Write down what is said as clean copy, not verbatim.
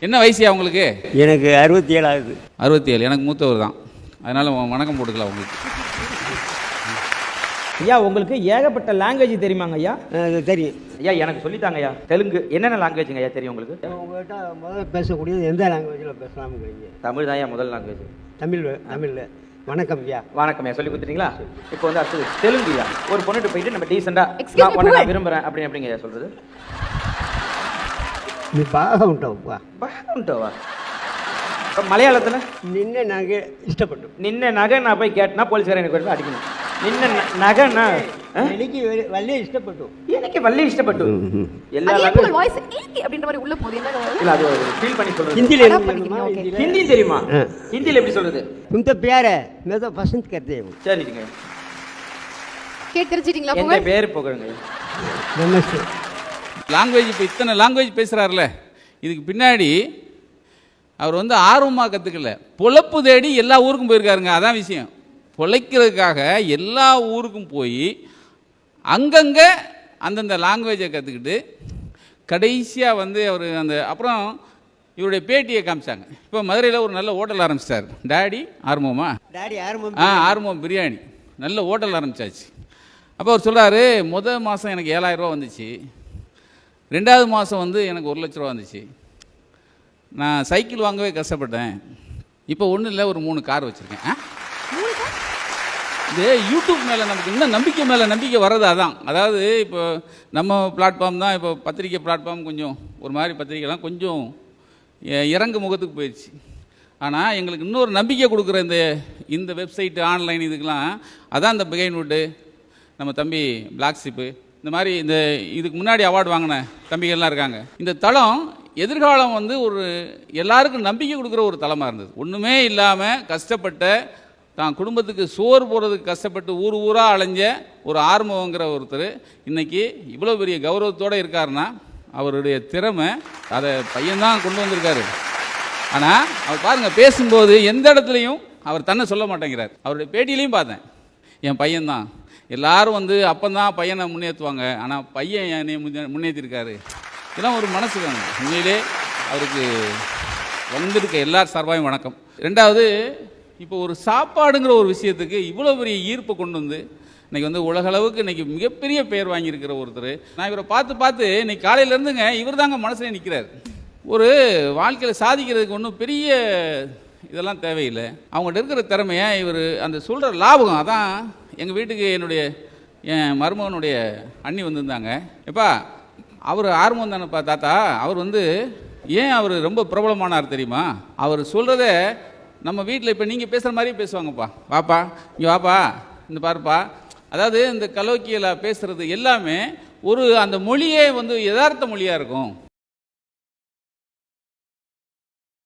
என்ன வயசியா உங்களுக்கு? எனக்கு 67 ஆகுது. 67. எனக்கு மூத்தவர் தான், அதனால் வணக்கம் போட்டுக்கலாம் உங்களுக்கு. ஐயா உங்களுக்கு ஏகப்பட்ட லாங்குவேஜ் தெரியுமாங்க ஐயா? தெரியும் ஐயா, எனக்கு சொல்லித்தாங்க ஐயா. தெலுங்கு என்னென்ன லாங்குவேஜுங்க ஐயா தெரியும் உங்களுக்கு? உங்கள்கிட்ட முதல்ல பேசக்கூடியது எந்த லாங்குவேஜில் பேசலாமுங்கிறீங்க? தமிழ் தான் ஐயா முதல் லாங்குவேஜ். தமிழில் வணக்கம் ஐயா. வணக்கம் ஐயா, சொல்லி கொடுத்துட்டீங்களா? இப்போ வந்து அடுத்தது தெலுங்கு ஐயா. ஒரு பொண்ணுட்டு போயிட்டு நம்ம டீசெண்டாக நான் விரும்புகிறேன் அப்படிங்க ஐயா சொல்கிறது. நீ బాగా ఉంటావా? బాగా ఉంటావా? மலையாளத்தில் நின்ன நகை இஷ்டப்பட்டு நின்ன நகை நான் போய் கேட்டனா போலீஸ்காரன் எனக்கு அடிக்கணும். நின்ன நகைன்னா எனக்கு வள்ளி இஷ்டப்பட்டு எனக்கு வள்ளி இஷ்டப்பட்டு எல்லா வாய்ஸ் ஏகி அப்படின்ற மாதிரி உள்ள போகுது. என்ன இல்ல அது ஃபீல் பண்ணி சொல்றது. ஹிந்தி தெரியுமா? ஹிந்தில எப்படி சொல்றது? तुम तो प्यार है मैं तो पसंद करते हूं. சரிங்க, கேட் தெரிஞ்சிட்டீங்களா? என்ன பேர் போகுங்க? நமஸ்தே. லாங்குவேஜ் இப்போ இத்தனை லாங்குவேஜ் பேசுகிறார்ல, இதுக்கு பின்னாடி அவர் வந்து ஆர்வமாக கற்றுக்கல, பொழப்பு தேடி எல்லா ஊருக்கும் போயிருக்காருங்க. அதான் விஷயம். பொழைக்கிறதுக்காக எல்லா ஊருக்கும் போய் அங்கங்கே அந்தந்த லாங்குவேஜை கற்றுக்கிட்டு கடைசியாக வந்து அவர் அந்த அப்புறம் இவருடைய பேட்டியை காமிச்சாங்க. இப்போ மதுரையில் ஒரு நல்ல ஹோட்டல் ஆரம்பிச்சிட்டார். டாடி ஆர்வமா ஆர்வம் பிரியாணி நல்ல ஹோட்டல் ஆரம்பித்தாச்சு. அப்போ அவர் சொல்கிறாரு, மாதம் எனக்கு 7000 ரூபா வந்துச்சு, 2வது மாதம் வந்து எனக்கு 1 லட்ச ரூபா வந்துச்சு, நான் சைக்கிள் வாங்கவே கஷ்டப்பட்டேன், இப்போ ஒன்றும் இல்லை ஒரு 3 கார் வச்சுருக்கேன். இது யூடியூப் மேலே நமக்கு இன்னும் நம்பிக்கை வர்றது அதான். அதாவது இப்போ நம்ம பிளாட்ஃபார்ம் தான், இப்போ பத்திரிக்கை பிளாட்ஃபார்ம் கொஞ்சம் ஒரு மாதிரி பத்திரிக்கைலாம் கொஞ்சம் இறங்கு முகத்துக்கு போயிடுச்சு. ஆனால் எங்களுக்கு இன்னொரு நம்பிக்கை கொடுக்குற இந்த வெப்சைட்டு ஆன்லைன் இதுக்கெலாம் அதான் இந்த பிகைன்வுட்டு, நம்ம தம்பி பிளாக் ஷிப்பு, இந்த மாதிரி இதுக்கு முன்னாடி அவார்டு வாங்கின தம்பிகள்லாம் இருக்காங்க. இந்த தளம் எதிர்காலம் வந்து ஒரு எல்லாருக்கும் நம்பிக்கை கொடுக்குற ஒரு தளமாக இருந்தது. ஒன்றுமே இல்லாமல் கஷ்டப்பட்ட தான் குடும்பத்துக்கு சோறு போடுறதுக்கு கஷ்டப்பட்டு ஊராக அலைஞ்ச ஒரு ஆர்வங்கிற ஒருத்தர் இன்றைக்கி இவ்வளோ பெரிய கௌரவத்தோடு இருக்காருன்னா அவருடைய திறமை அதை பையன்தான் கொண்டு வந்திருக்காரு. ஆனால் அவர் பாருங்கள், பேசும்போது எந்த இடத்துலையும் அவர் தன்னை சொல்ல மாட்டேங்கிறார். அவருடைய பேட்டியிலையும் பார்த்தேன், என் பையன்தான், எல்லாரும் வந்து அப்பந்தான் பையனை முன்னேற்றுவாங்க, ஆனால் பையன் என்னை முன்னேற்றிருக்காரு. இதெல்லாம் ஒரு மனசு வேணும். உண்மையிலே அவருக்கு வந்திருக்க எல்லார் சார்பாயும் வணக்கம். 2வது, இப்போ ஒரு சாப்பாடுங்கிற ஒரு விஷயத்துக்கு இவ்வளோ பெரிய ஈர்ப்பை கொண்டு வந்து இன்றைக்கி வந்து உலகளவுக்கு இன்றைக்கி மிகப்பெரிய பெயர் வாங்கியிருக்கிற ஒருத்தர். நான் இவரை பார்த்து இன்றைக்கி காலையிலேருந்துங்க இவர் தாங்க மனசில் நிற்கிறார். ஒரு வாழ்க்கையில் சாதிக்கிறதுக்கு ஒன்றும் பெரிய இதெல்லாம் தேவையில்லை, அவங்கள்ட்ட இருக்கிற திறமையை இவர் அந்த சொல்கிற லாபகம். அதான் எங்கள் வீட்டுக்கு என் மருமகனுடைய அண்ணி வந்திருந்தாங்க. எப்பா அவர் ஆர்வம் தானேப்பா தாத்தா, அவர் வந்து ஏன் அவர் ரொம்ப பிரபலமானார் தெரியுமா? அவர் சொல்கிறத நம்ம வீட்டில் இப்போ நீங்கள் பேசுகிற மாதிரியே பேசுவாங்கப்பா. வாப்பா இங்கே வாப்பா, இந்த பாருப்பா. அதாவது இந்த கலோக்கியில் பேசுகிறது எல்லாமே ஒரு அந்த மொழியே வந்து யதார்த்த மொழியாக இருக்கும்.